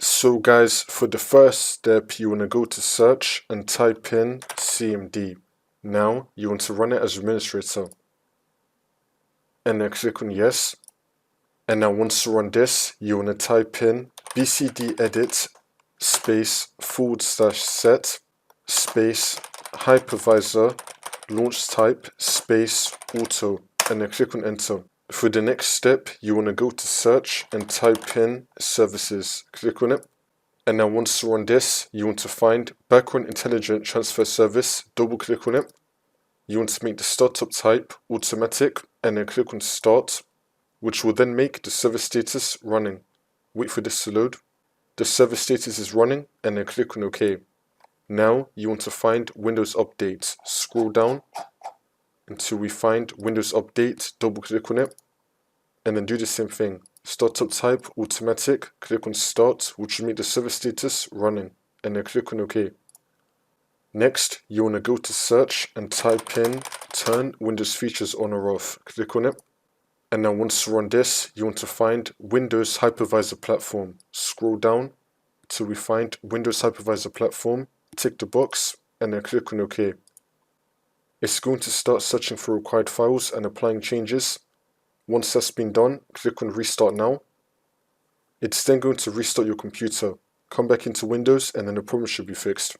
So guys, for the first step, you want to go to search and type in CMD. Now, you want to run it as administrator. And then click on yes. And now once you run this, you want to type in bcd edit space /set space hypervisor launch type space auto, and then click on enter. For the next step, you want to go to search and type in services. Click on it. And now once you run this, you want to find background intelligent transfer service. Double click on it. You want to make the startup type automatic and then click on start, which will then make the server status running. Wait for this to load. The server status is running and then click on OK. Now you want to find Windows Update. Scroll down until we find Windows Update, double click on it, and then do the same thing. Startup type automatic, click on start, which will make the server status running, and then click on OK. Next, you want to go to search and type in turn Windows features on or off. Click on it. And now once you run this, you want to find Windows Hypervisor Platform. Scroll down till we find Windows Hypervisor Platform, tick the box, and then click on OK. It's going to start searching for required files and applying changes. Once that's been done, click on Restart Now. It's then going to restart your computer. Come back into Windows and then the problem should be fixed.